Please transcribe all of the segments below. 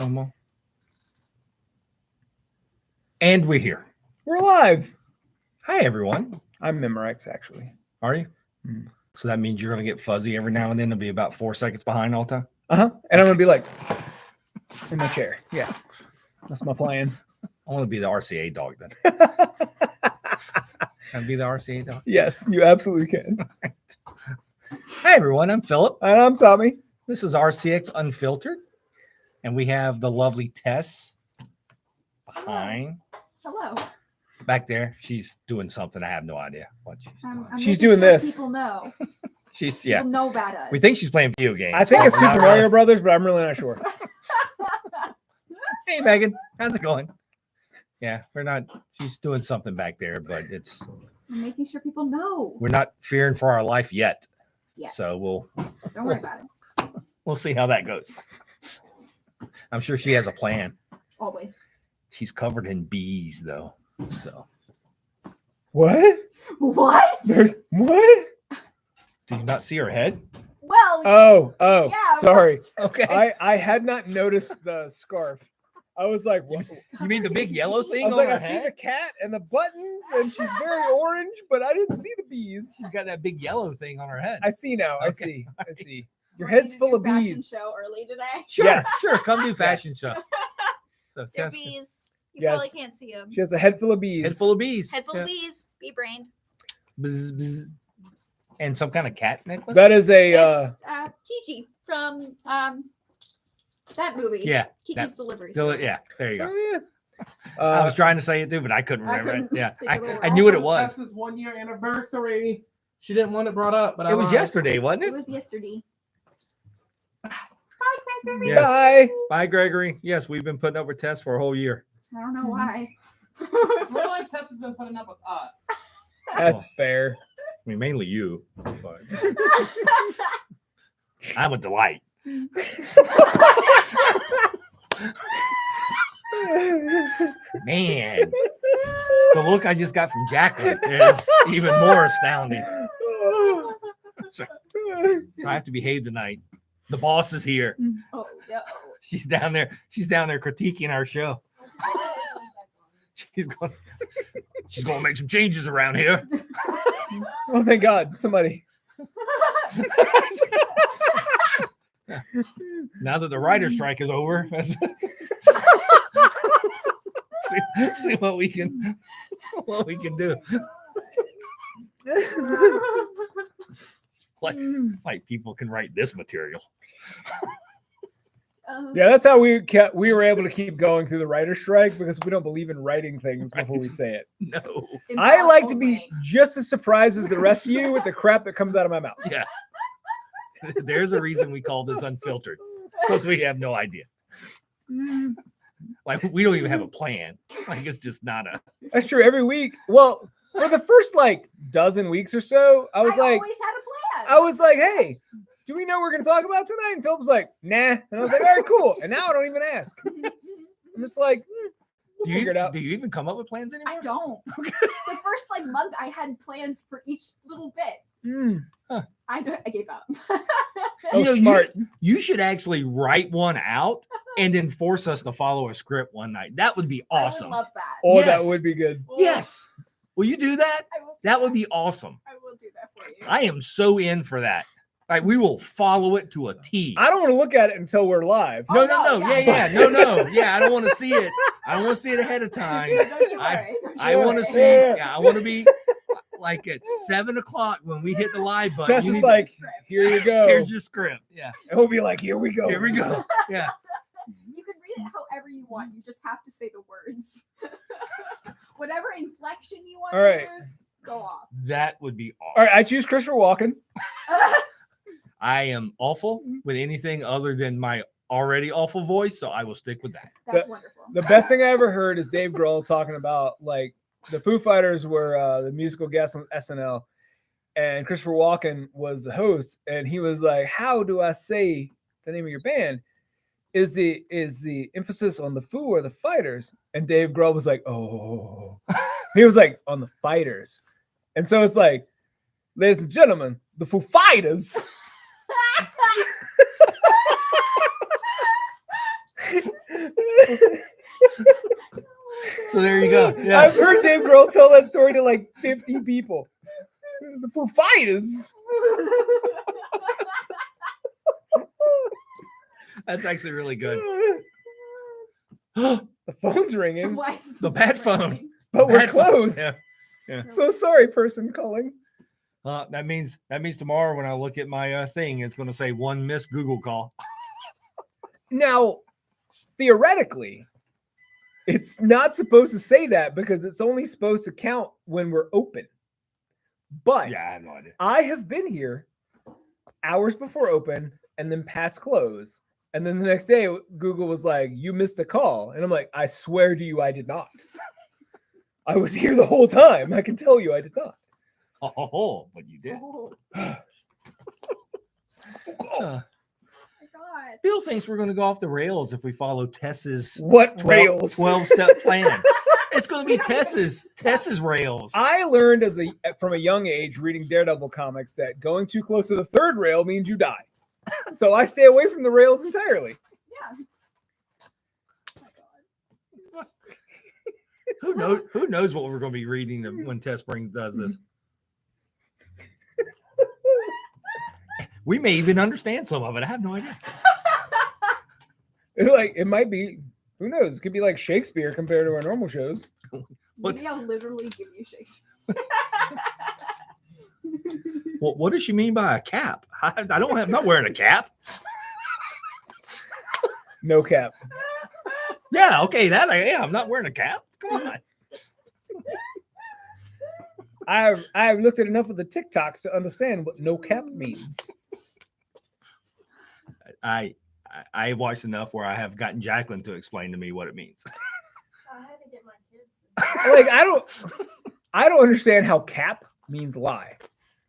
Homo. And we're here. We're live. Hi, everyone. I'm Memorex, actually. Are you? So that means you're going to get fuzzy every now and then. It'll be about 4 seconds behind all the time. And I'm going to be like in my chair. Yeah. That's my plan. I want to be the RCA dog then. Can I be the RCA dog? Yes, you absolutely can. Hi, everyone. I'm Philip. And I'm Tommy. This is RCX UnPHILtered. And we have the lovely Tess behind. Hello. Back there. She's doing something. I have no idea what she's doing. I'm She's making doing sure this. People know. She's, People know about us. We think she's playing video games. I think it's We're not Super really- Mario Brothers, but I'm really not sure. Hey, Megan. How's it going? Yeah, we're not. She's doing something back there, but I'm making sure people know. we're not fearing for our life yet. Yes. So Don't worry about it. we'll see how that goes. I'm sure she has a plan. Always. She's covered in bees, though. So, What? What? What? do you not see her head? Well, Oh, Yeah, sorry. Okay. I had not noticed the scarf. I was like, what? You mean the big yellow I thing was on like, her I see the head? cat and the buttons, and she's very orange, but I didn't see the bees. She's got that big yellow thing on her head. I see now. I Okay. see. Your we're gonna head's do full of fashion bees. Show early today. Sure, Yes. sure. Come do fashion show. So, They're Tess, bees. You Yes. probably can't see them. She has a head full of bees. head full of bees. Head full of bees. Bee brained. Bzz, bzz. And some kind of cat necklace. That is a It's Gigi from that movie. Yeah. Kiki's Delivery So, Service. yeah. There you go. Oh, yeah. I was trying to say it too, but I couldn't I remember couldn't it. Yeah, think of it I at knew what it all. was. Tess's 1 year anniversary. She didn't want it brought up, but It was yesterday, wasn't It it? was yesterday. Hi, Gregory. Yes. Bye. Bye, Gregory. Yes, we've been putting up with Tess for a whole year. I don't know why. We're like Tess has been putting up with us. That's fair. I mean, mainly you, but I'm a delight. Man, the look I just got from Jacqueline is even more astounding. So I have to behave tonight. The boss is here. Oh no. She's down there. She's down there critiquing our show. She's going. She's going to make some changes around here. Oh, thank God. Somebody. Now that the writer's strike is over, let's see what we can do. Like people can write this material. Yeah, that's how we were able to keep going through the writer's strike, because we don't believe in writing things before we say it. No. I like to be Impossible just as surprised as the rest of you with the crap that comes out of my mouth. Yes. There's a reason we call this unfiltered, because we have no idea. Like we don't even have a plan. Like it's just not a. That's true. Every week. Well, for the first like dozen weeks or so, I was like, always had a plan. hey, do we know what we're going to talk about tonight? And Philip was like, nah. And I was like, all right, cool. And now I don't even ask. I'm just like, we'll figure it out. Do you even come up with plans anymore? I don't. The first month I had plans for each little bit. I gave up. Oh, You know, smart. You should actually write one out and then force us to follow a script one night. That would be awesome. I would love that. Oh, Yes. that would be good. Yes. Will you do that? I will do That would be awesome. I will do that for you. I am so in for that. Like we will follow it to a T. I don't want to look at it until we're live. No, Oh, no, no, no. yeah. No. Yeah, I don't want to see it. I don't want to see it ahead of time. Don't you I- worry. Don't you I want to worry. see. Yeah, I want to be like at 7:00 when we hit the live button. Tess you is need to- like, here you go. here's your script. Yeah, And we'll be like, here we go. here we go. Yeah, You can read it however you want. You just have to say the words. Whatever inflection you want All right. to use, go off. that would be awesome. All right, I choose Christopher Walken. I am awful with anything other than my already awful voice, so I will stick with that. That's wonderful. The best thing I ever heard is Dave Grohl talking about like the Foo Fighters were the musical guests on SNL, and Christopher Walken was the host, and he was like, "How do I say the name of your band? Is the emphasis on the Foo or the Fighters?" And Dave Grohl was like, "Oh," he was like, "On the Fighters," and so it's like, ladies and gentlemen, the Foo Fighters. So there you go. I've Yeah. heard Dave Grohl tell that story to like 50 people. The Foo Fighters. That's actually really good. The phone's ringing, Why is The bad phone. ringing? but we're Bad phone. closed. Yeah. So sorry, person calling. That means tomorrow when I look at my thing, it's going to say one missed Google call. Now, theoretically, it's not supposed to say that because it's only supposed to count when we're open. But Yeah, I have no idea. I have been here hours before open and then past close. And then the next day, Google was like, you missed a call. And I'm like, I swear to you, I did not. I was here the whole time. I can tell you I did not. Oh, but you did. Oh Uh, my god. Bill thinks we're going to go off the rails if we follow Tess's What rails? 12-step plan. It's going to be Tess's rails. I learned from a young age reading Daredevil comics that going too close to the third rail means you die. So I stay away from the rails entirely. Yeah. Oh my god. Who knows what we're going to be reading when Tess does this. We may even understand some of it. I have no idea. It might be, who knows? It could be like Shakespeare compared to our normal shows. Maybe I'll literally give you Shakespeare. What does she mean by a cap? I'm not wearing a cap. No cap. Yeah, okay, I'm not wearing a cap. Come on. I've looked at enough of the TikToks to understand what no cap means. I watched enough where I have gotten Jacqueline to explain to me what it means. I had to get my kids. Like I don't understand how cap means lie.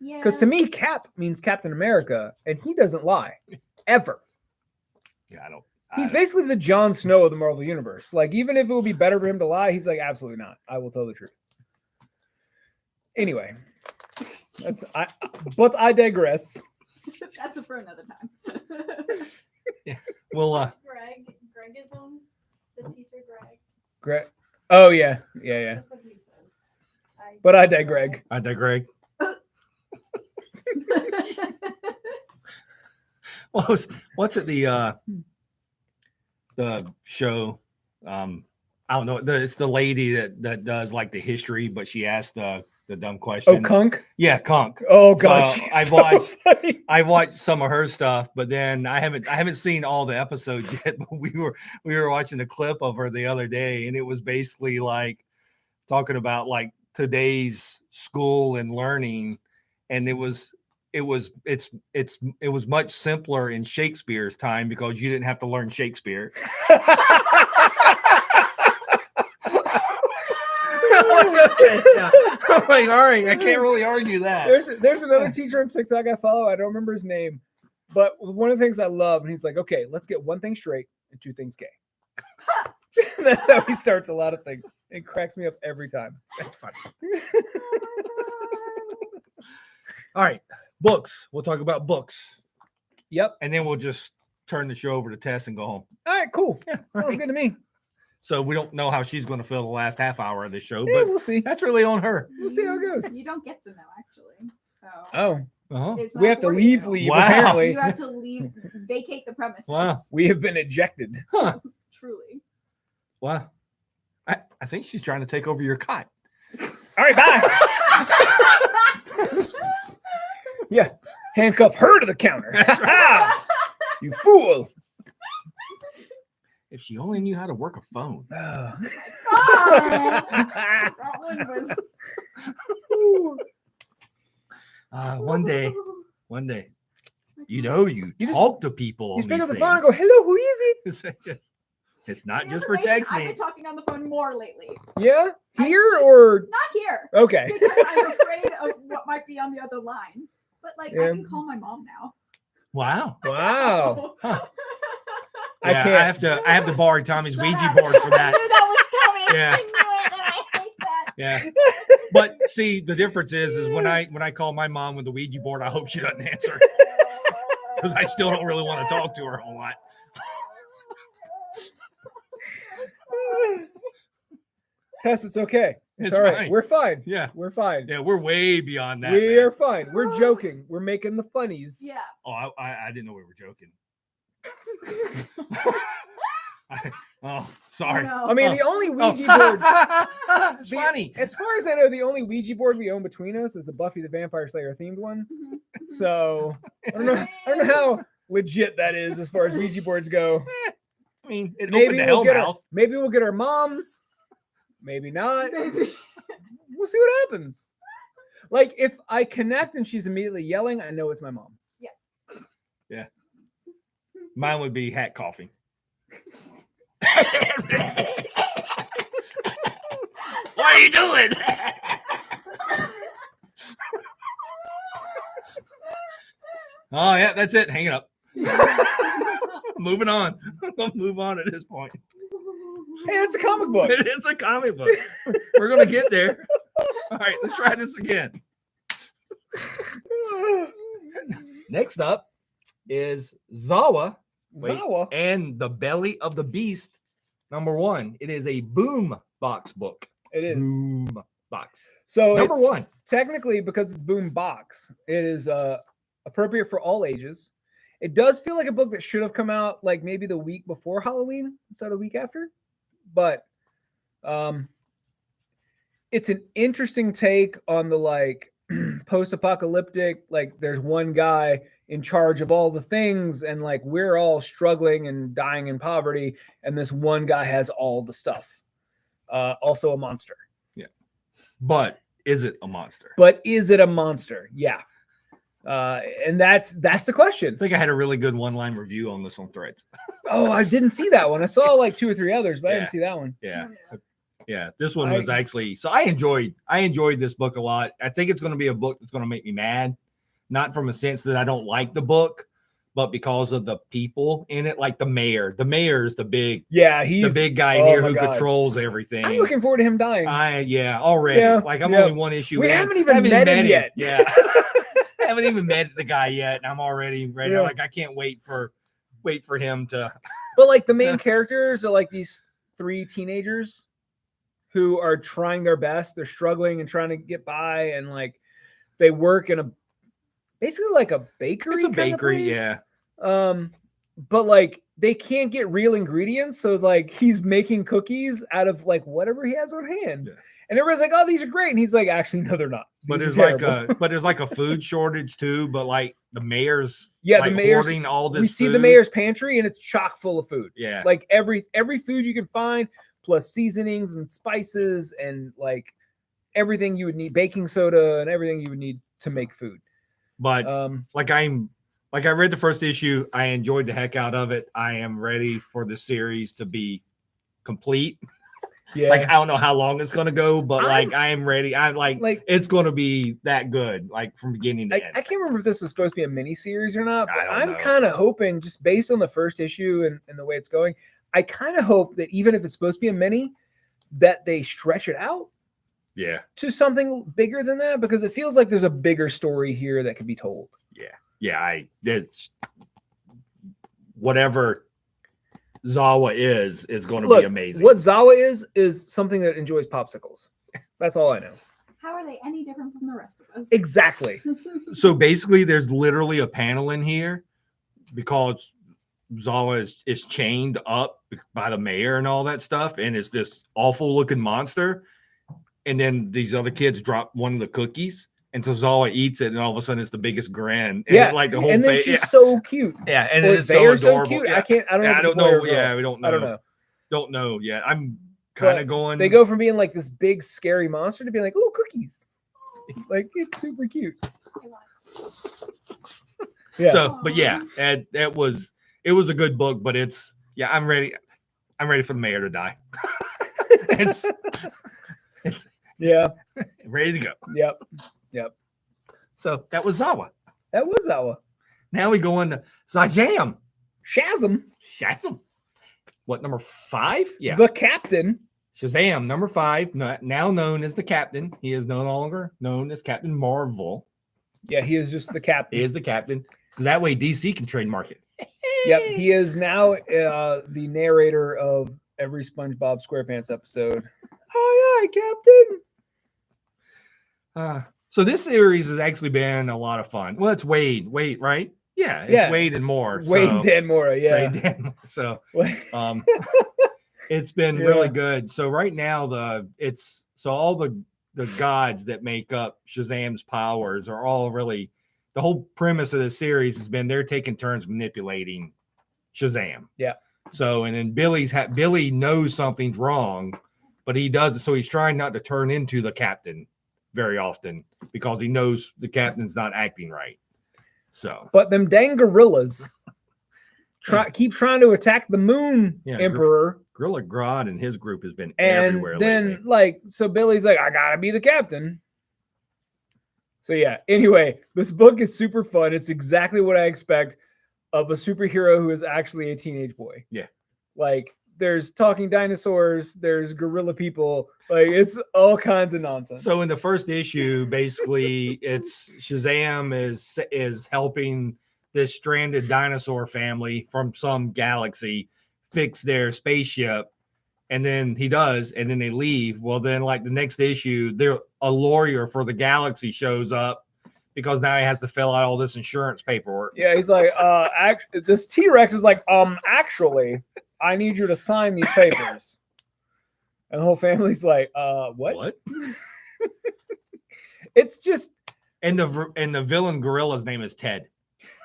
Yeah. Because to me, cap means Captain America, and he doesn't lie. Ever. Yeah, He's basically the Jon Snow of the Marvel Universe. Like, even if it would be better for him to lie, he's like, absolutely not. I will tell the truth. Anyway, but I digress. That's for another time. Well, Greg is on the teacher Greg. Greg. Oh yeah. That's what he said. But I digress. I digress. What's it the show? I don't know. It's the lady that does like the history, but she asked the dumb questions. Oh, Kunk. Yeah, Kunk. Oh gosh, So she's so funny. I watched some of her stuff, but then I haven't seen all the episodes yet. But we were watching a clip of her the other day, and it was basically like talking about like today's school and learning, and it was much simpler in Shakespeare's time because you didn't have to learn Shakespeare. Okay, yeah. I'm like, all right, I can't really argue that. There's another teacher on TikTok I follow. I don't remember his name, but one of the things I love, and he's like, okay, let's get one thing straight and two things gay. That's how he starts a lot of things. It cracks me up every time. That's funny. All right, books. We'll talk about books, Yep. and then we'll just turn the show over to Tess and go home. All right, cool. Yeah, Sounds good to me. So we don't know how she's going to fill the last half hour of this show, Yeah, but we'll see. that's really on her. We'll see how it goes. You don't get to know, actually. So Oh, Uh-huh. it's we not have to for leave. you. Wow. Apparently, You have to leave, vacate the premises. Wow. we have been ejected. Huh. Truly. Wow. I think she's trying to take over your cot. All right, bye. Yeah, handcuff her to the counter. You fool. If she only knew how to work a phone. God, that one was. One day, you just- talk to people. You on pick these up the phone and things. go, "Hello, who is it?" It's not For just for information, I've been texting. talking on the phone more lately. Yeah, I here just- or Not here. okay. Because I'm afraid of what might be on the other line. But like, Yeah. I can call my mom now. Wow. Wow. Huh. I Yeah, can't. I have to borrow Tommy's Shut Ouija up. board for I that. knew that was coming. Yeah. I knew it, and I hate that. Yeah. But see, the difference is when I call my mom with the Ouija board, I hope she doesn't answer because I still don't really want to talk to her a whole lot. Tess, it's okay. It's It's all right. fine. We're fine. Yeah. We're fine. Yeah, we're way beyond that. We man. are fine. We're joking. We're making the funnies. Yeah. Oh, I didn't know we were joking. Oh, sorry. No. I mean, Oh. the only Oh. Ouija board. It's the- funny. As far as I know, the only Ouija board we own between us is a Buffy the Vampire Slayer themed one. Mhm. So I don't know how legit that is as far as Ouija boards go. I mean, it Maybe opened the we'll hell get our, mouth. maybe we'll get our moms. Maybe not. Maybe. We'll see what happens. Like if I connect and she's immediately yelling, I know it's my mom. Mine would be hat coughing. What are you doing? Oh yeah, that's it. Hang it up. Moving on. We'll move on at this point. Hey, it's a comic book. It is a comic book. We're gonna get there. All right, let's try this again. Next up is Zawa Wait. Zawa. and the Belly of the Beast. #1. It is a boom box book. It is. Boom box. So Number it's, one. technically, because it's boom box, it is appropriate for all ages. It does feel like a book that should have come out like maybe the week before Halloween instead of the week after, but it's an interesting take on the like post-apocalyptic, like there's one guy in charge of all the things and like we're all struggling and dying in poverty and this one guy has all the stuff. Also a monster. But is it a monster? But is it a monster? Yeah. And that's the question. I think I had a really good one-line review on this on Threads. Oh, I didn't see that one. I saw like 2 or 3 others, but I Yeah. didn't see that one. Yeah. Yeah. Yeah. This one was actually so I enjoyed this book a lot. I think it's going to be a book that's going to make me mad. Not from a sense that I don't like the book, but because of the people in it, like the mayor. The mayor is the big guy in oh here my who God. controls everything. I'm looking forward to him dying. Already. Yeah, Like I'm yeah. only one issue. We in. haven't even met him yet. Yeah. I haven't even met the guy yet, and I'm already ready. Yeah. Like I can't wait for him to. But like the main characters are like these 3 teenagers who are trying their best. They're struggling and trying to get by, and like they work in a basically like a bakery. It's a kind of bakery, place. yeah. But like they can't get real ingredients, so like he's making cookies out of like whatever he has on hand. Yeah. And everybody's like, "Oh, these are great," and he's like, "Actually, no, they're not." But These there's are terrible." like a food shortage too. But like the mayor's Yeah, like, the mayor's. hoarding all this. We see the food. mayor's pantry, and it's chock full of food. Yeah. Like every food you can find, plus seasonings and spices and like everything you would need, baking soda and everything you would need to make food. But I read the first issue. I enjoyed the heck out of it. I am ready for the series to be complete. Yeah, Like I don't know how long it's gonna go, but I'm- I am ready. I'm like it's gonna be that good, like from beginning to end. I can't remember if this is supposed to be a mini series or not, I but don't I'm know. kind of hoping, just based on the first issue and the way it's going, I kind of hope that even if it's supposed to be a mini, that they stretch it out Yeah. to something bigger than that, because it feels like there's a bigger story here that could be told. Yeah, it's whatever Zawa is going to Look, be amazing. what Zawa is something that enjoys popsicles. That's all I know. How are they any different from the rest of us? Exactly. So basically, there's literally a panel in here because Zawa is chained up by the mayor and all that stuff, and it's this awful looking monster. And then these other kids drop one of the cookies, and so Zawa eats it, and all of a sudden it's the biggest grin. And Yeah, like the whole and then face. she's so cute. Yeah, and Or it's they so are so adorable. cute. Yeah. I don't know. Yeah, if I it's a don't boy or know. a girl. Yeah, we don't know. I don't know. Don't know yet. I'm But kind of going. They go from being like this big scary monster to being like, "Oh, cookies!" Like it's super cute. Yeah. So, but yeah, it was a good book, but I'm ready. I'm ready for the mayor to die. it's Yeah. ready to go. Yep. So that was Zawa. That was Zawa. Now we go into Zajam. Shazam, Shazam. What, number 5? Yeah. the captain. Shazam, number 5, now known as the Captain. He is no longer known as Captain Marvel. Yeah, he is just the captain. He is the Captain. So that way DC can trademark it. Yep. He is now the narrator of every SpongeBob SquarePants episode. Aye, aye, Captain. So this series has actually been a lot of fun. Well, it's Wade, right? Yeah, it's Yeah. Wade and more. Wade so, and Dan Mora, yeah. Wade and Dan Moore. So it's been Yeah. really good. So right now all the gods that make up Shazam's powers are all really, the whole premise of the series has been they're taking turns manipulating Shazam. Yeah. So and then Billy knows something's wrong, but he does it. So he's trying not to turn into the captain very often because he knows the captain's not acting right. So But them dang gorillas keep trying to attack the Moon Yeah, Emperor. Gorilla Grodd and his group has been And everywhere then, lately. so Billy's like, I gotta be the captain. So, yeah, anyway, this book is super fun. It's exactly what I expect of a superhero who is actually a teenage boy. Yeah. Like, there's talking dinosaurs, there's gorilla people, like, it's all kinds of nonsense. So in the first issue, basically, it's Shazam is helping this stranded dinosaur family from some galaxy fix their spaceship, and then he does, and then they leave. Well, then like the next issue, a lawyer for the galaxy shows up because now he has to fill out all this insurance paperwork. Yeah, he's like, this T-Rex is like, actually, I need you to sign these papers. And the whole family's like, what? It's just, And the villain gorilla's name is Ted.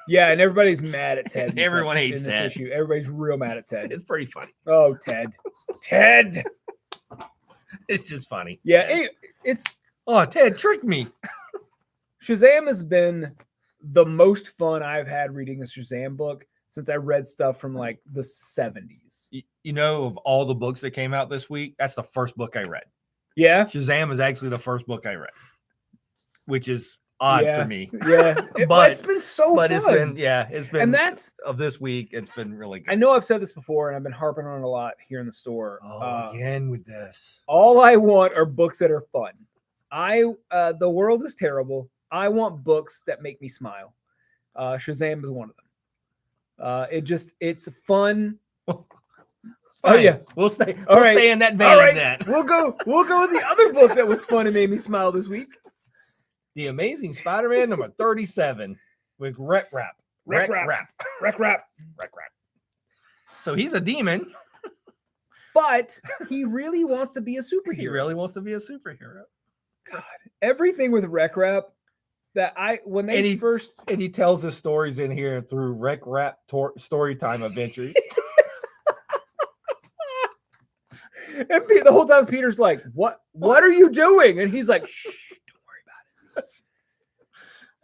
yeah, and everybody's mad at Ted. Everyone hates in this Ted. issue. Everybody's real mad at Ted. It's pretty funny. Oh, Ted. Ted. It's just funny. Yeah, it's Ted tricked me. Shazam has been the most fun I've had reading a Shazam book since I read stuff from like the 70s. You know, of all the books that came out this week, that's the first book I read. Yeah. Shazam is actually the first book I read, which is odd Yeah. for me. Yeah. But it's been so But fun. it's been And that's, of this week, it's been really good. I know I've said this before and I've been harping on it a lot here in the store. Again with this. All I want are books that are fun. The world is terrible. I want books that make me smile. Shazam is one of them. It's fun. Oh yeah, We'll stay. All We'll right. stay in that vein. All right, Then. we'll go with the other book that was fun and made me smile this week. The Amazing Spider-Man number 37 with Wreck Rap. Wreck Rap. So he's a demon. But he really wants to be a superhero. He really wants to be a superhero. God, everything with Wreck Rap when they first And he tells his stories in here through Wreck Rap Storytime adventures. and the whole time Peter's like, "What are you doing?" And he's like, "Shh, don't worry about it."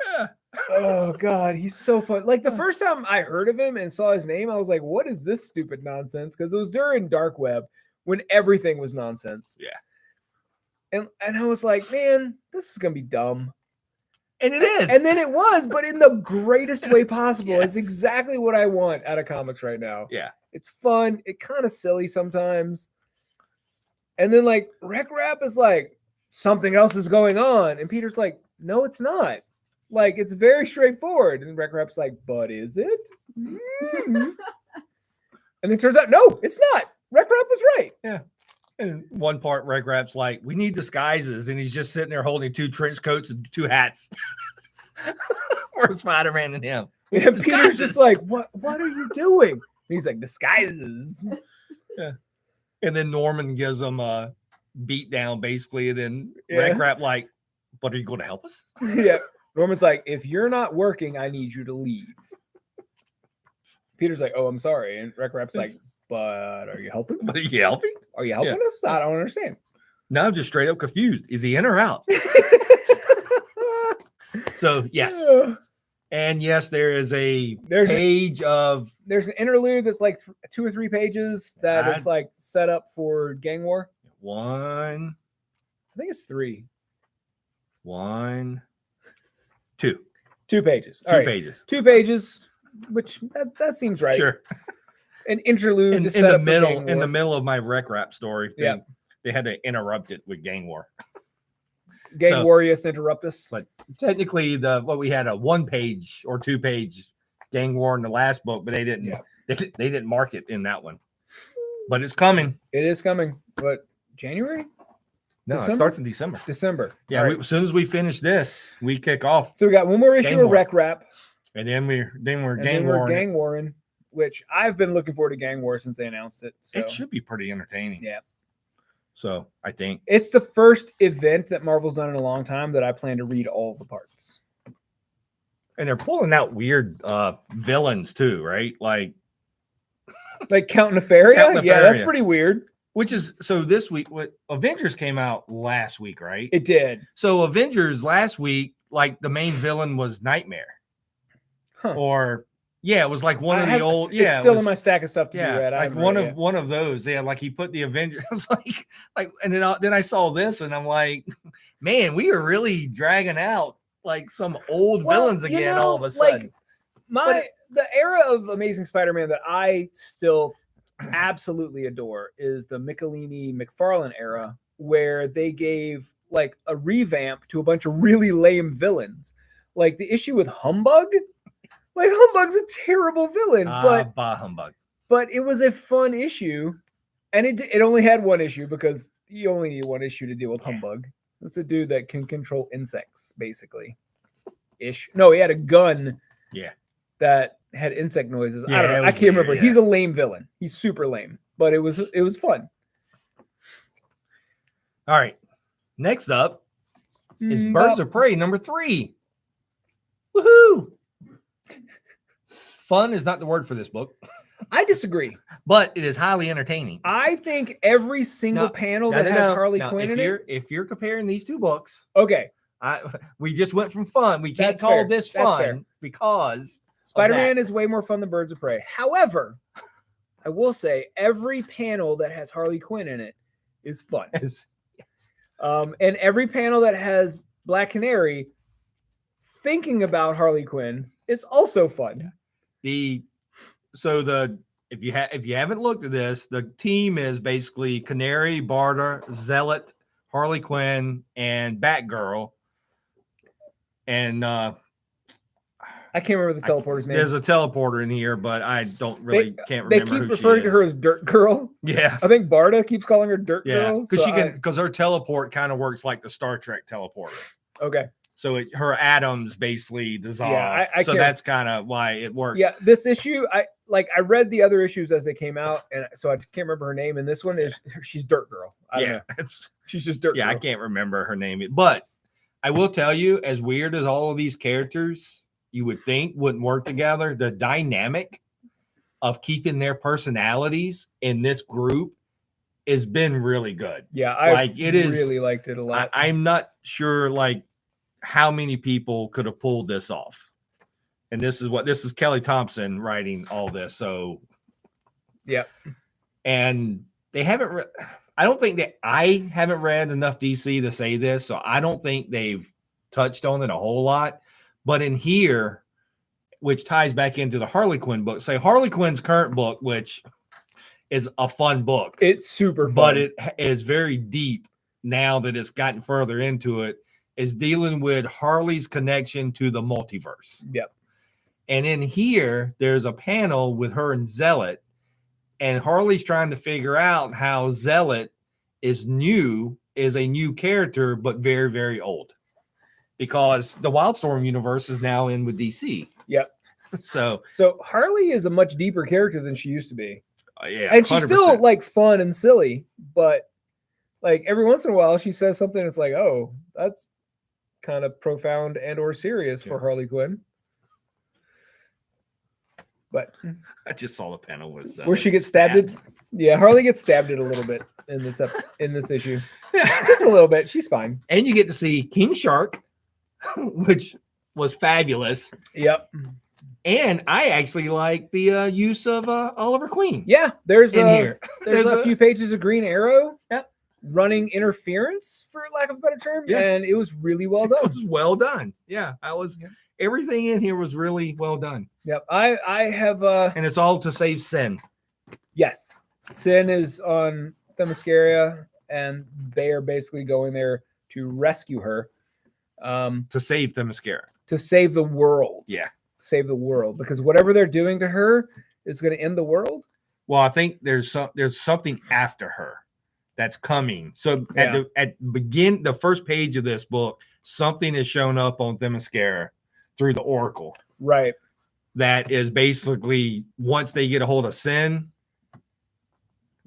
Yeah. Oh God, he's so fun. Like the first time I heard of him and saw his name, I was like, "What is this stupid nonsense?" Because it was during Dark Web when everything was nonsense. Yeah. And I was like, "Man, this is gonna be dumb." And it is. And then it was, but in the greatest way possible. Yes. It's exactly what I want out of comics right now. Yeah. It's fun. It kind of silly sometimes. And then like Wreck Rap is like something else is going on. And Peter's like, no, it's not. Like it's very straightforward. And Wreck Rap's like, but is it? And it turns out, no, it's not. Wreck Rap was right. Yeah. And one part, Wreck Rap's like, we need disguises. And he's just sitting there holding 2 trench coats and 2 hats. For Spider-Man and him. And Peter's just like, what are you doing? And he's like, disguises. Yeah. And then Norman gives him a beat down, basically. And then Yeah. Wreck Rap like, but are you going to help us? Yeah. Norman's like, if you're not working, I need you to leave. Peter's like, oh, I'm sorry. And Wreck Rap's like, but are you helping? But are you helping? Are you helping us? I don't understand. No, I'm just straight up confused. Is he in or out? So, yes. And yes, there is There's an interlude that's like 2 or 3 pages that is like set up for gang war. 1, I think it's 3. 1, 2. 2 pages. All 2 right. pages. 2 pages, which that seems right. Sure. An interlude In to set the up for middle, gang in the war. middle of my Wreck Rap story, thing, Yeah. they had to interrupt it with gang war. Gang warriors interrupt us. But technically, we had a 1-page or 2-page gang war in the last book, but they didn't. Yeah. They didn't mark it in that one. but it's coming. It is coming. But January? No, December? it starts in December. December. Yeah, All right. as soon as we finish this, we kick off, So we got one more issue Gang of War. Rec Rap. and then we're And gang then we're warring. Gang Warring, which I've been looking forward to Gang War since they announced it. So It should be pretty entertaining. Yeah. So I think it's the first event that Marvel's done in a long time that I plan to read all the parts. and they're pulling out weird villains too, right? Like Like Count Nefaria? Count Yeah, that's Nefaria. pretty weird. which is so this week what Avengers came out last week, right? It did. So Avengers last week, like the main villain was Nightmare. Huh. Or yeah, it was like one I of the have- old It's yeah, it still was- in my stack of stuff to yeah, be read. I like haven't one read of it yet. one of those. Yeah, like he put the Avengers. I was like, and then I saw this, and I'm like, man, we are really dragging out like some old Well, villains you again know, all of a like, sudden. The era of Amazing Spider-Man that I still absolutely adore is the Michelini McFarlane era, where they gave like a revamp to a bunch of really lame villains. Like the issue with Humbug. Like Humbug's a terrible villain, Bah humbug. but it was a fun issue, and it only had one issue because you only need one issue to deal with Humbug. It's a dude that can control insects, basically. Ish. No, he had a gun. Yeah. That had insect noises. Yeah, I don't it know. was I can't remember. weird, He's a lame villain. He's super lame, but it was fun. All right. Next up is Mm, Birds of Prey number 3. Woohoo! Fun is not the word for this book, I disagree. but it is highly entertaining. I think every single panel that has Harley Quinn in it. If you're comparing these two books, Okay, we just went from fun. We can't That's call fair. this That's fair. fun because Spider-Man is way more fun than Birds of Prey. However, I will say every panel that has Harley Quinn in it is fun. And every panel that has Black Canary thinking about Harley Quinn is also fun. if you haven't looked at this, the team is basically Canary, Barda, Zealot, Harley Quinn, and Batgirl. And I can't remember the teleporter's name. there's a teleporter in here, but I don't really can't They remember. keep who referring she to her is. as Dirt Girl. Yeah. I think Barda keeps calling her Dirt Yeah, Girl. because so because her teleport kind of works like the Star Trek teleporter. Okay. So her atoms basically dissolve. I so can't- that's kind of why it works. Yeah, this issue, I read the other issues as they came out, and so I can't remember her name. And this one is she's Dirt Girl. I don't know. It's, She's just Dirt yeah, I Girl. can't remember her name, but I will tell you, as weird as all of these characters you would think wouldn't work together, the dynamic of keeping their personalities in this group has been really good. Yeah, I Like, it is- really liked it a lot. I'm not sure like how many people could have pulled this off. And this is Kelly Thompson writing all this. So Yep. And they haven't I don't think that I haven't read enough DC to say this, so I don't think they've touched on it a whole lot. But in here, which ties back into the Harley Quinn book, say Harley Quinn's current book, which is a fun book, It's super fun. but it is very deep now that it's gotten further into it, is dealing with Harley's connection to the multiverse. Yep. And in here, there's a panel with her and Zealot, and Harley's trying to figure out how Zealot is a new character, but very, very old, because the Wildstorm universe is now in with DC. Yep. So Harley is a much deeper character than she used to be. yeah, And she's 100%. still like fun and silly, but like every once in a while she says something that's like, oh, that's kind of profound and or serious for Harley Quinn. But I just saw the panel with where she gets stabbed. Yeah, Harley gets stabbed a little bit in this issue. Just a little bit. She's fine. And you get to see King Shark, which was fabulous. Yep. And I actually like the use of Oliver Queen Yeah, there's in here. There's a few pages of Green Arrow. Yep. Running interference, for lack of a better term. Yeah. And it was really well It done. was well done. Yeah, Yeah. everything in here was really well done. Yep. I have And it's all to save Sin. yes. Sin is on Themyscira, and they are basically going there to rescue her. To save the mascara. To save the world. Yeah. Save the world. Because whatever they're doing to her is going to end the world. Well, I think there's something after her that's coming. So at the first page of this book, something has shown up on Themyscira through the Oracle. Right. That is basically once they get a hold of Sin.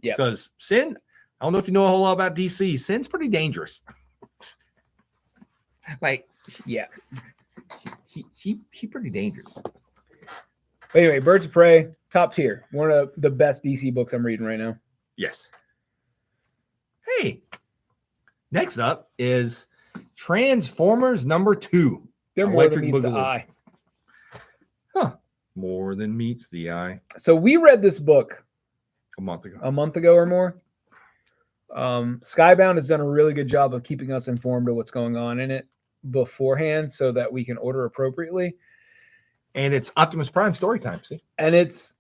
Yeah. Because Sin, I don't know if you know a whole lot about DC. Sin's pretty dangerous. Like, Yeah. She pretty dangerous. But anyway, Birds of Prey, top tier. One of the best DC books I'm reading right now. Yes. Hey, next up is Transformers #2. They're more than meets the eye. Huh. More than meets the eye. So we read this book A month ago. a month ago or more. Skybound has done a really good job of keeping us informed of what's going on in it beforehand so that we can order appropriately. And it's Optimus Prime story time, see? And it's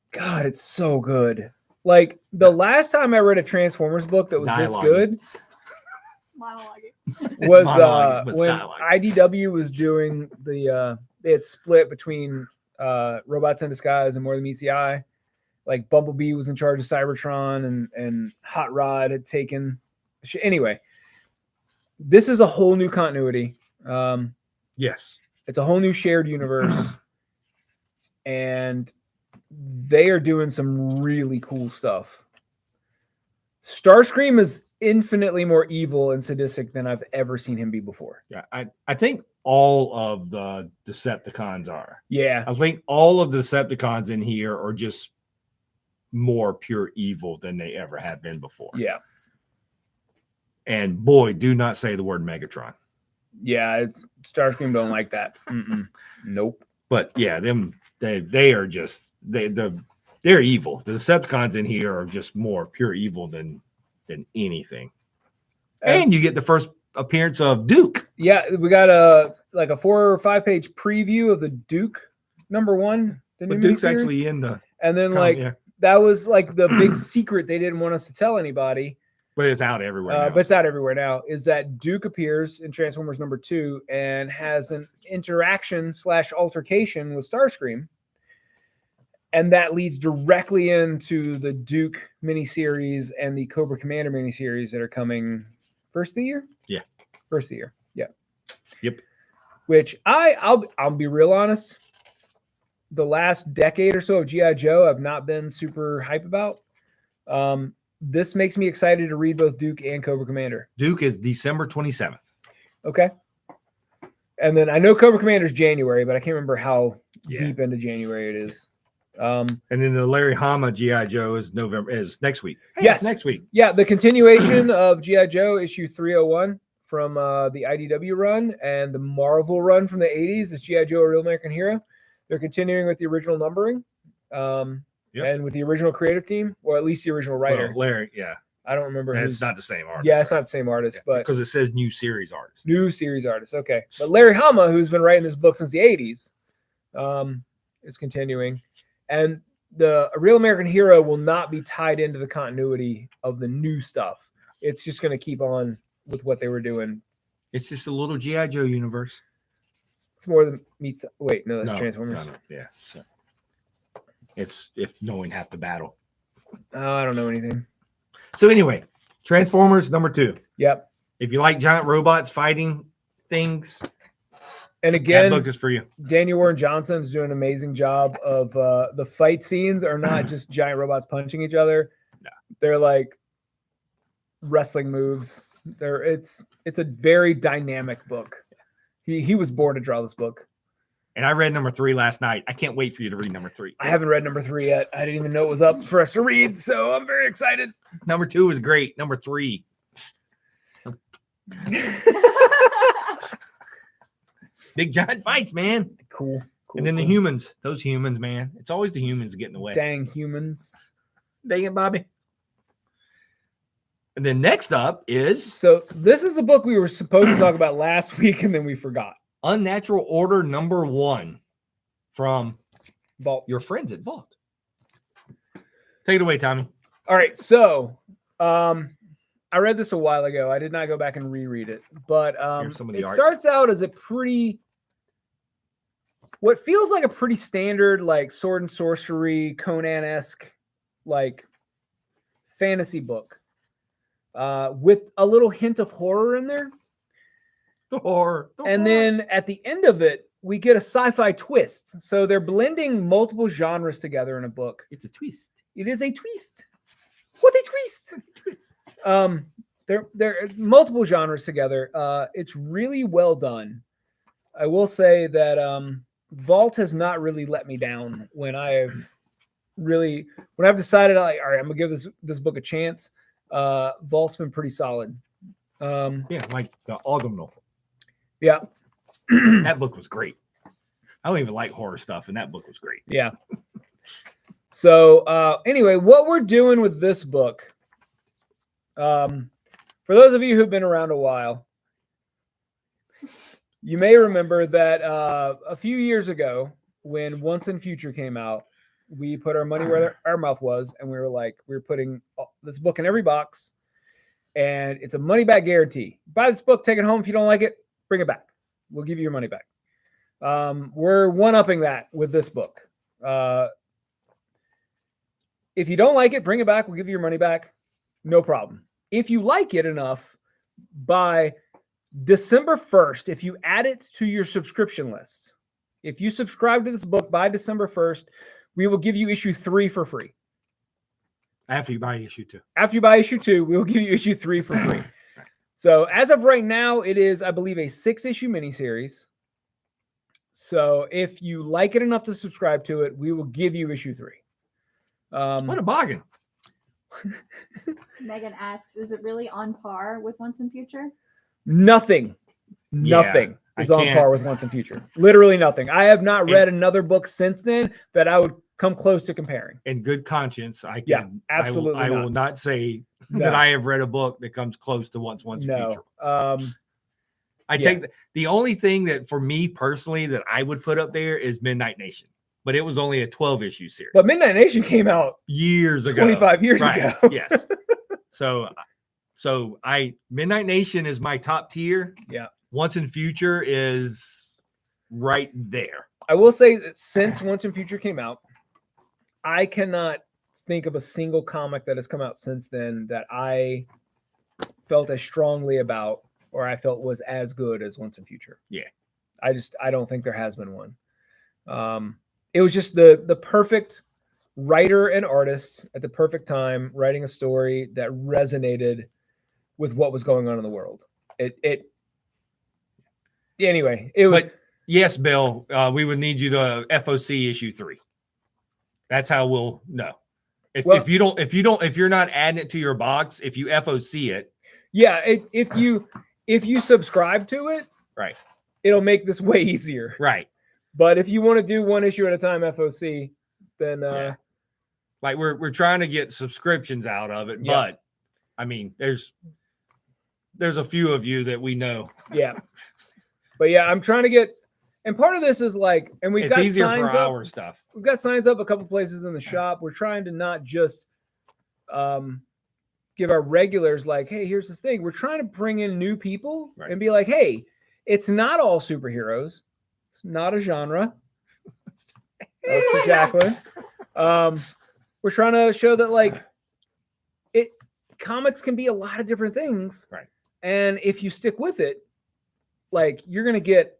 so good. Like the last time I read a Transformers book that was this good Monologuing. was Monologue, but when dialogue. IDW was doing the they had split between Robots in Disguise and More Than Meets the Eye. Like Bumblebee was in charge of Cybertron and Hot Rod had taken anyway. This is a whole new continuity. Yes. It's a whole new shared universe. And they are doing some really cool stuff. Starscream is infinitely more evil and sadistic than I've ever seen him be before. Yeah, I think all of the Decepticons are. Yeah. I think all of the Decepticons in here are just more pure evil than they ever have been before. Yeah. And boy, do not say the word Megatron. Yeah, it's Starscream don't like that. Nope. But yeah, they are just they're evil. The Decepticons in here are just more pure evil than anything. And you get the first appearance of Duke. Yeah, we got a 4 or 5 page preview of the Duke #1. The But new Duke's miniseries. actually in the And then yeah. that was like the big secret they didn't want us to tell anybody. But it's out everywhere. Now. But it's out everywhere now. Is that Duke appears in Transformers #2 and has an interaction / altercation with Starscream, and that leads directly into the Duke miniseries and the Cobra Commander miniseries that are coming first of the year. Yeah, first of the year. Yeah. Yep. Which I'll be real honest. The last decade or so of G.I. Joe, I've not been super hype about. This makes me excited to read both Duke and Cobra Commander. Duke is December 27th. Okay. And then I know Cobra Commander's January, but I can't remember how deep into January it is. And then the Larry Hama G.I. Joe is next week. Hey, Yes. it's next week. Yeah, the continuation of G.I. Joe issue 301 from the IDW run and the Marvel run from the 80s is G.I. Joe, A Real American Hero. They're continuing with the original numbering. And with the original creative team, or at least the original writer. Well, Larry, yeah. I don't remember. And Who's, it's not the same artist. yeah, it's right? not the same artist, but because it says new series artist. new series artist. Okay. But Larry Hama, who's been writing this book since the 80s, is continuing. And the A Real American Hero will not be tied into the continuity of the new stuff. It's just going to keep on with what they were doing. It's just a little G.I. Joe universe. It's more than meets. Wait, no, that's Transformers. No, yeah. So it's if knowing half the battle. I don't know anything. So anyway, Transformers #2. Yep. If you like giant robots fighting things, And that again, book is for you. Daniel Warren Johnson is doing an amazing job of the fight scenes are not just giant robots punching each other. No. They're like wrestling moves. It's a very dynamic book. He was born to draw this book. And I read #3 last night. I can't wait for you to read #3. I haven't read #3 yet. I didn't even know it was up for us to read, so I'm very excited. #2 is great. #3. Big giant fights, man. Cool. And then the humans, those humans, man. It's always the humans that get in the way. Dang humans. Dang it, Bobby. And then next up is So this is a book we were supposed to talk about last week, and then we forgot. Unnatural Order #1 from Vault. your friends at Vault. Take it away, Tommy. All right, so I read this a while ago. I did not go back and reread it, but Here's some of the it art. starts out as what feels like a pretty standard like sword and sorcery Conan-esque like fantasy book with a little hint of horror in there. And then at the end of it, we get a sci-fi twist. So they're blending multiple genres together in a book. It's a twist. It is a twist. What a twist! There are multiple genres together. It's really well done. I will say that Vault has not really let me down when I've decided, like, all right, I'm gonna give this book a chance. Vault's been pretty solid. Yeah, like the Autumnal. Yeah. That book was great. I don't even like horror stuff, and that book was great. Yeah. So anyway, what we're doing with this book, for those of you who've been around a while, you may remember that a few years ago, when Once and Future came out, we put our money where our mouth was, and we were putting this book in every box, and it's a money back guarantee. Buy this book, take it home. If you don't like it, bring it back. We'll give you your money back. We're one-upping that with this book. If you don't like it, bring it back. We'll give you your money back. No problem. If you like it enough, by December 1st, if you add it to your subscription list, if you subscribe to this book by December 1st, we will give you issue 3 for free. After you buy issue 2. After you buy issue 2, we will give you issue 3 for free. So as of right now, it is, I believe, a 6-issue miniseries. So if you like it enough to subscribe to it, we will give you issue 3. What a bargain. Megan asks, is it really on par with Once and Future? Nothing is on par with Once and Future. Literally nothing. I have not read another book since then that I would come close to comparing. In good conscience, I can. Yeah, absolutely I will not say that I have read a book that comes close to Once and Future. I take the only thing that for me personally that I would put up there is Midnight Nation, but it was only a 12-issue series. But Midnight Nation came out years ago, 25 years ago. Yes. So Midnight Nation is my top tier. Yeah. Once and Future is right there. I will say that since Once and Future came out, I cannot think of a single comic that has come out since then that I felt as strongly about or I felt was as good as Once and Future. Yeah. I don't think there has been one. It was just the perfect writer and artist at the perfect time, writing a story that resonated with what was going on in the world. Anyway, it was. But yes, Bill, we would need you to FOC issue 3. That's how we'll know. If you're not adding it to your box, if you FOC it. Yeah. If you subscribe to it, right, it'll make this way easier. Right. But if you want to do one issue at a time FOC, then like we're trying to get subscriptions out of it, but I mean there's a few of you that we know. Yeah. But yeah, I'm trying to get, and part of this is like, and we've got easier signs for up. our stuff. We've got signs up a couple places in the shop. We're trying to not just give our regulars like, hey, here's this thing. We're trying to bring in new people and be like, hey, it's not all superheroes. It's not a genre. That was for Jacqueline. We're trying to show that like comics can be a lot of different things. Right. And if you stick with it, like you're going to get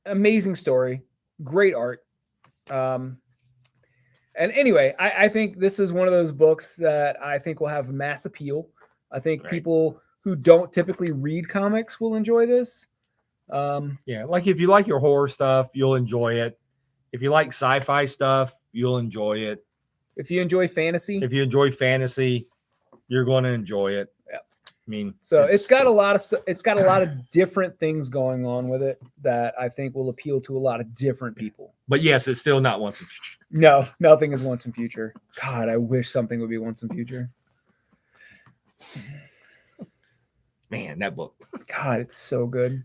amazing story, great art. And anyway, I think this is one of those books that I think will have mass appeal. I think people who don't typically read comics will enjoy this. Yeah, like if you like your horror stuff, you'll enjoy it. If you like sci-fi stuff, you'll enjoy it. If you enjoy fantasy, you're going to enjoy it. Yeah. I mean, so it's got a lot of different things going on with it that I think will appeal to a lot of different people. But yes, it's still not Once and Future. No, nothing is Once and Future. God, I wish something would be Once and Future. Man, that book. God, it's so good.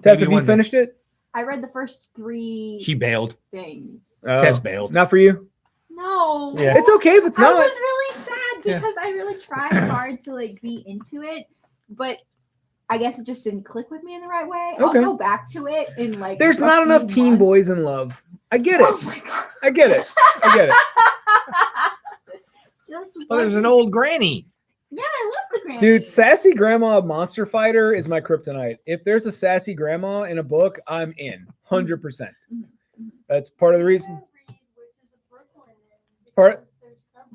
Tess, have you finished it? I read the first 3 She bailed. things. Tess bailed. Not for you? No. Yeah. It's okay if it's I not. was really sad because I really tried hard to like be into it, but I guess it just didn't click with me in the right way. Okay. I'll go back to it in like There's a not few enough teen months. boys in love. I get it. Oh my God. I get it. I get it. just Oh, there's an wasn't- old granny. Yeah, I love the granny. Dude, sassy grandma monster fighter is my kryptonite. If there's a sassy grandma in a book, I'm in 100%. That's part of the reason. Part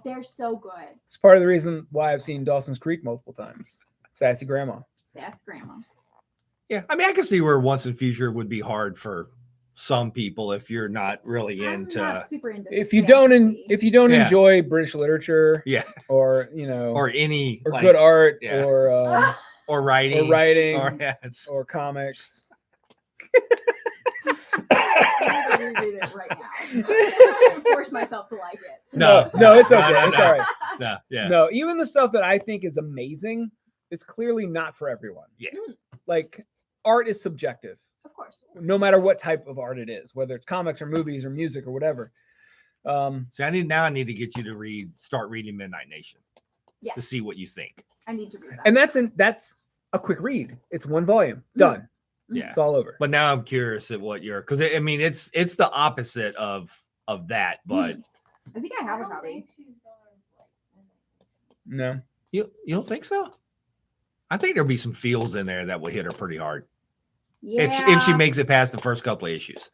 They're so good. it's part of the reason why I've seen Dawson's Creek multiple times. Sassy grandma. That's grandma. Yeah, I mean, I can see where Once and Future would be hard for some people if you're not really I'm into, not super into If you don't fantasy. Yeah. enjoy British literature, yeah, or or any or like, good art, yeah. or writing, writing, or, yeah, it's- or comics. I'm gonna reread it right now. And force myself to like it. No, it's no, okay. no, It's no. all right. no, yeah, No, even the stuff that I think is amazing is clearly not for everyone. Yeah. Like art is subjective, Of course. no matter what type of art it is, whether it's comics or movies or music or whatever. See, I need to get you to start reading Midnight Nation to Yes. see what you think. I need to read that. And that's a quick read. It's one volume. Done. Yeah, It's all over. but now I'm curious at what you're, because I mean, it's the opposite of that, but I think I have a copy. No. you don't think so? I think there'll be some feels in there that will hit her pretty hard Yeah. if she makes it past the first couple of issues.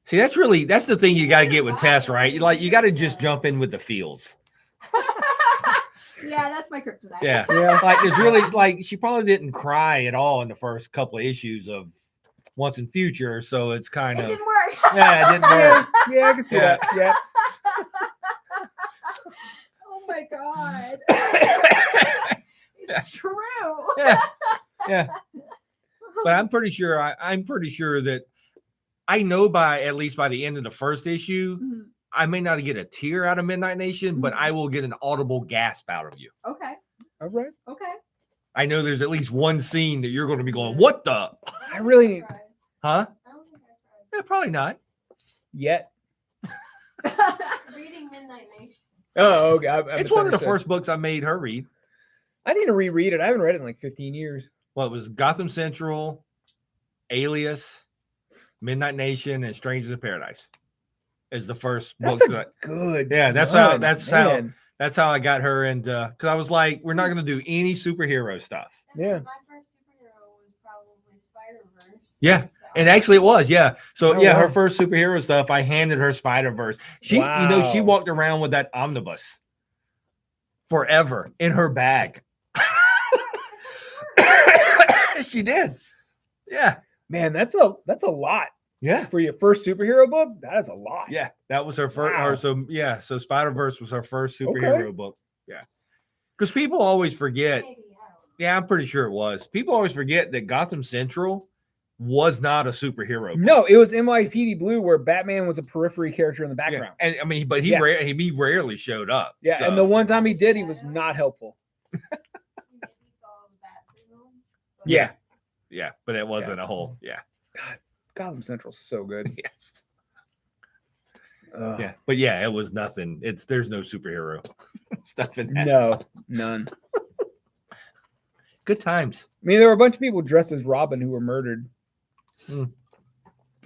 See, that's the thing you got to get with Tess, right? You got to just jump in with the feels. Yeah, that's my kryptonite. Yeah. Yeah. Like it's really like she probably didn't cry at all in the first couple of issues of Once and Future, so it's kind It of didn't work. yeah, it didn't Yeah, work. yeah, I can see Yeah. that. Yeah. Oh my god. It's true. Yeah, yeah. But I'm pretty sure that I know at least by the end of the first issue, Mhm. I may not get a tear out of Midnight Nation, but Mhm. I will get an audible gasp out of you. Okay. All right. Okay. I know there's at least one scene that you're going to be going, "What the?" I really Huh? I don't think I Yeah, probably not. yet. tried. Reading Midnight Nation. Oh, okay. I It's one of the misunderstood. first books I made her read. I need to reread it. I haven't read it in like 15 years. Well, it was Gotham Central, Alias, Midnight Nation, and Strangers in Paradise. Is the first That's books a that good. Yeah, that's run, how man. that's how I got her into, because I was like, we're not going to do any superhero stuff. And Yeah. then my first superhero was probably Spider-Verse. Yeah, and actually it was, yeah. So Oh, yeah, her wow. first superhero stuff, I handed her Spider-Verse. She Wow. walked around with that omnibus forever in her bag. She did. Yeah. Man, that's a lot Yeah. for your first superhero book. That is a lot. Yeah. That was her first. Wow. So Spider-Verse was her first superhero book. Yeah. Because people always forget. Maybe, I don't know. Yeah, I'm pretty sure it was. People always forget that Gotham Central was not a superhero book. No, it was NYPD Blue where Batman was a periphery character in the Yeah. background. And I mean, but he Yeah. he rarely showed up. Yeah, so. and the one time he did, he was not helpful. You maybe saw the bat signal, but- Yeah. Yeah, but it wasn't a whole. Yeah. Gotham Central's so good. Yes. Ugh. Yeah. But yeah, it was nothing. There's no superhero stuff in that. No, none. Good times. I mean, there were a bunch of people dressed as Robin who were murdered. Hmm.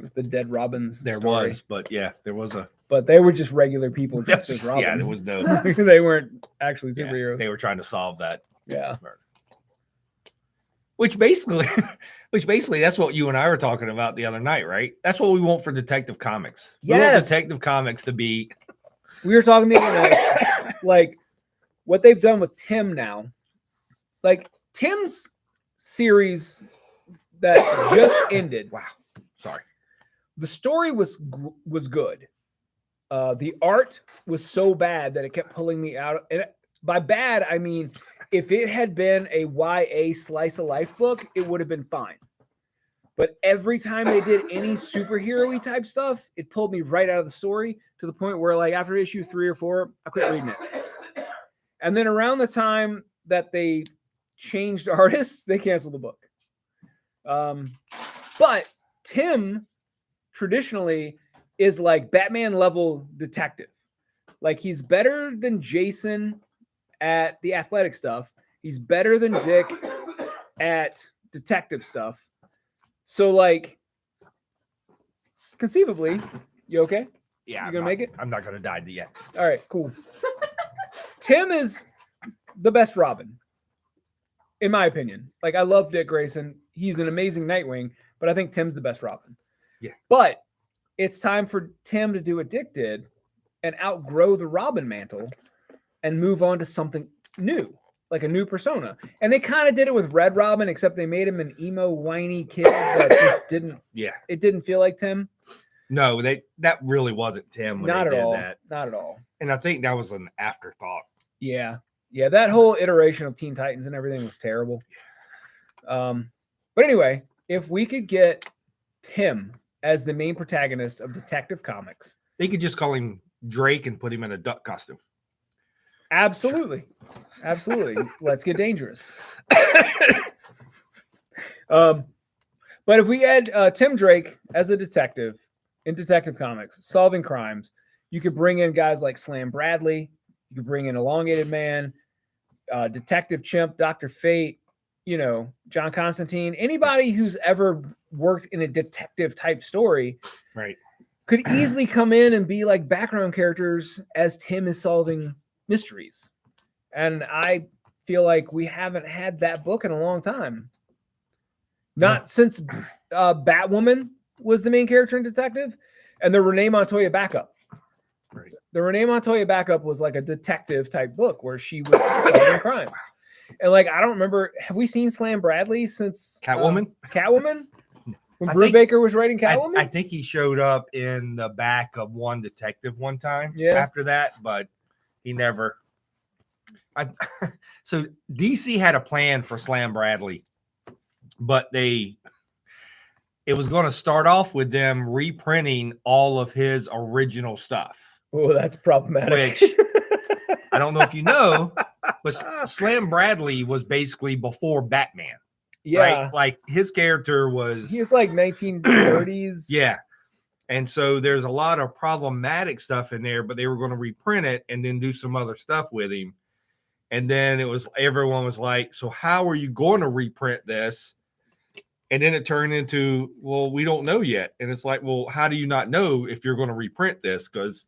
With the dead Robins. There story. was, but yeah, there was a. But they were just regular people dressed as Robin. Yeah, there was no. They weren't actually Yeah, superheroes. they were trying to solve that. Yeah. Which basically, that's what you and I were talking about the other night, right? That's what we want for Detective Comics. We want Yes. Detective Comics to be. We were talking the other night, like what they've done with Tim now. Like Tim's series that just ended. Wow. Sorry. The story was good. The art was so bad that it kept pulling me out. And by bad, I mean if it had been a YA slice of life book, it would have been fine. But every time they did any superhero-y type stuff, it pulled me right out of the story to the point where, like, after issue 3 or 4, I quit reading it. And then around the time that they changed artists, they canceled the book. But Tim traditionally is like Batman level detective. Like he's better than Jason at the athletic stuff. He's better than Dick at detective stuff. So like conceivably, you okay? Yeah, You gonna make it? I'm not gonna die yet. All right, cool. Tim is the best Robin, in my opinion. Like, I love Dick Grayson. He's an amazing Nightwing, but I think Tim's the best Robin. Yeah. But it's time for Tim to do what Dick did and outgrow the Robin mantle and move on to something new, like a new persona. And they kind of did it with Red Robin, except they made him an emo, whiny kid that just didn't. Yeah. It didn't feel like Tim. No, that really wasn't Tim when Not they at did all. that. Not at all. And I think that was an afterthought. Yeah. Yeah. That whole iteration of Teen Titans and everything was terrible. But anyway, if we could get Tim as the main protagonist of Detective Comics, They could just call him Drake and put him in a duck costume. absolutely. Absolutely. Let's get dangerous. But if we add Tim Drake as a detective in Detective Comics, solving crimes, you could bring in guys like Slam Bradley. You could bring in Elongated Man, Detective Chimp, Dr. Fate, John Constantine. Anybody who's ever worked in a detective type story Right. could easily come in and be like background characters as Tim is solving mysteries. And I feel like we haven't had that book in a long time. Not since Batwoman was the main character in Detective, and the Renee Montoya backup. Right. The Renee Montoya backup was like a detective type book where she was solving crimes. And like, I don't remember, have we seen Slam Bradley since Catwoman? Catwoman? When I think- Brubaker was writing Catwoman? I think he showed up in the back of one detective one time Yeah. after that, but he never. So DC had a plan for Slam Bradley, but it was going to start off with them reprinting all of his original stuff. Oh, that's problematic. Which I don't know if you know, but Slam Bradley was basically before Batman. yeah. Right? Like his character was. He was like 1930s. Yeah. And so there's a lot of problematic stuff in there, but they were going to reprint it and then do some other stuff with him. And then everyone was like, so how are you going to reprint this? And then it turned into, well, we don't know yet. And it's like, well, how do you not know if you're going to reprint this? Because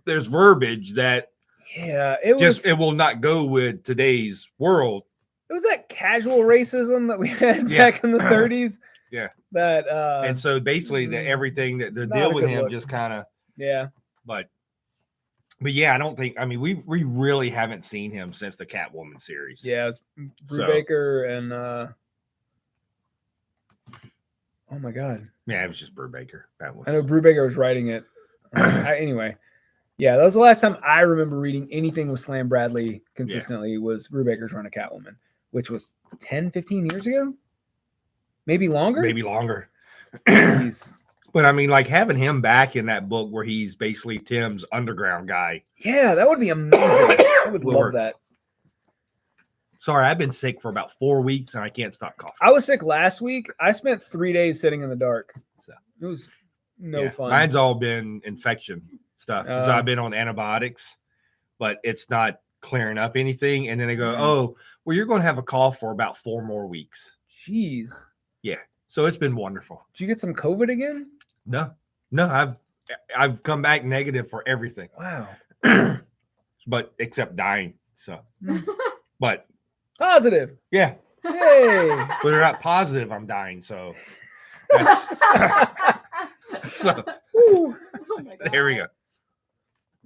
there's verbiage that Yeah. It will not go with today's world. It was that casual racism that we had Yeah. back in the 30s. Yeah. That And so basically everything that the not deal a with good him look. just kind of, yeah. but yeah, I don't think, I mean, we really haven't seen him since the Catwoman series. Yeah, it's So- Brubaker and oh my god. Yeah, it was just Brubaker. That was I know Brubaker was writing it. Anyway. Yeah, that was the last time I remember reading anything with Slam Bradley consistently was Brubaker's run of Catwoman, which was 10, 15 years ago? Maybe longer? maybe longer. Jeez. But I mean, like having him back in that book where he's basically Tim's underground guy. Yeah, that would be amazing. I would love Lord. that. Sorry, I've been sick for about 4 weeks and I can't stop coughing. I was sick last week. I spent 3 days sitting in the dark. So, It was no yeah, fun. Mine's all been infection stuff because I've been on antibiotics, but it's not clearing up anything. And then they go, Mhm. oh, well, you're going to have a cough for about 4 more weeks. Jeez. So it's been wonderful. Did you get some COVID again? No, I've come back negative for everything, Wow. but except dying. So, Mm. but Positive. yeah, Yay. but they're not positive. I'm dying. So, that's- so Woo. Oh my God. there we go.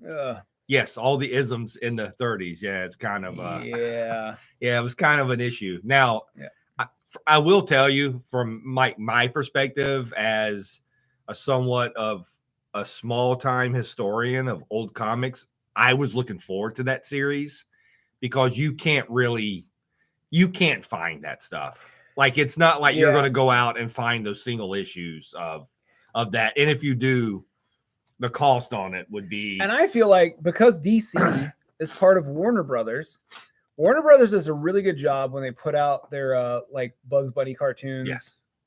Ugh, Yes, all the isms in the 30s. Yeah, it's kind of yeah. yeah, it was kind of an issue. Now, Yeah. I will tell you from my perspective as a somewhat of a small time historian of old comics, I was looking forward to that series because you can't find that stuff. Like it's not like you're Yeah. going to go out and find those single issues of that. And if you do, the cost on it would be And I feel like because DC is part of Warner Brothers does a really good job when they put out their like Bugs Bunny cartoons Yeah.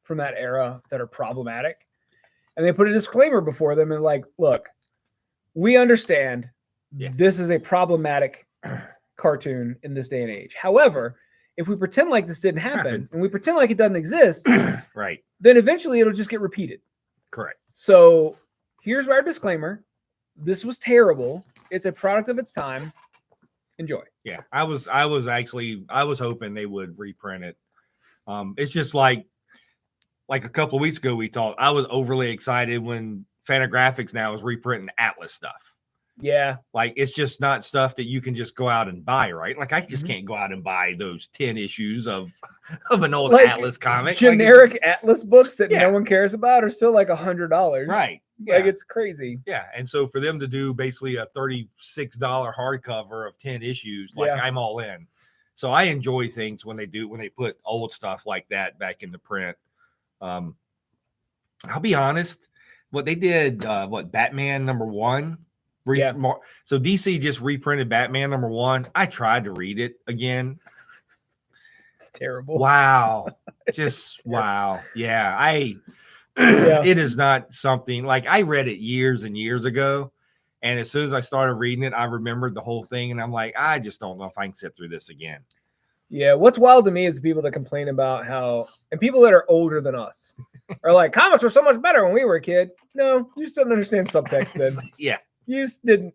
from that era that are problematic. And they put a disclaimer before them and like, look, we understand Yeah. this is a problematic cartoon in this day and age. However, if we pretend like this didn't happen Happened. and we pretend like it doesn't exist, right. then eventually it'll just get repeated. Correct. So here's our disclaimer. This was terrible. It's a product of its time. Enjoy. Yeah, I was hoping they would reprint it. It's just like a couple of weeks ago we talked. I was overly excited when Fantagraphics now is reprinting Atlas stuff. Yeah. Like it's just not stuff that you can just go out and buy, right? Like I just Mhm. can't go out and buy those 10 issues of an old Like, Atlas comic. Generic Atlas books that Yeah. no one cares about are still like $100. Right. Like Yeah. it's crazy. Yeah, and so for them to do basically a $36 hardcover of 10 issues, like Yeah. I'm all in. So I enjoy things when they put old stuff like that back into print. I'll be honest, what they did, Batman #1. Yeah. So DC just reprinted Batman #1. I tried to read it again. It's terrible. Wow, just wow. Yeah, Yeah. it is not something like I read it years and years ago. And as soon as I started reading it, I remembered the whole thing. And I'm like, I just don't know if I can sit through this again. Yeah, what's wild to me is the people that complain about how, and people that are older than us are like, comics were so much better when we were a kid. No, you just didn't understand subtext then. Yeah. You just didn't.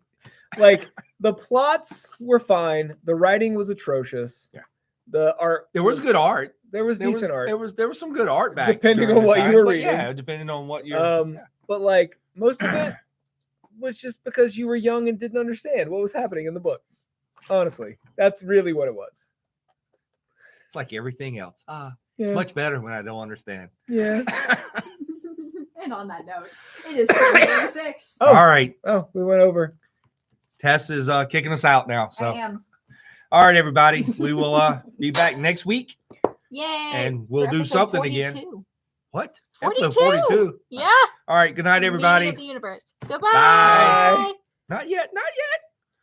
Like, the plots were fine. The writing was atrocious. Yeah. The art. There was good art. There was decent art. There was some good art back Depending during on the what you time, were but reading. Yeah, depending on what you're. But like most of it was just because you were young and didn't understand what was happening in the book. Honestly, that's really what it was. It's like everything else. Yeah. It's much better when I don't understand. Yeah. And on that note, it is 6. Oh. All right. Oh, we went over. Tess is kicking us out now. So I am. all right, everybody. We will be back next week Yay. and we'll For do episode something 42. again. What? 42. Episode 42. Yeah. All right. Good night, Meaning everybody. of the universe. Goodbye. Bye. Not yet. Not yet.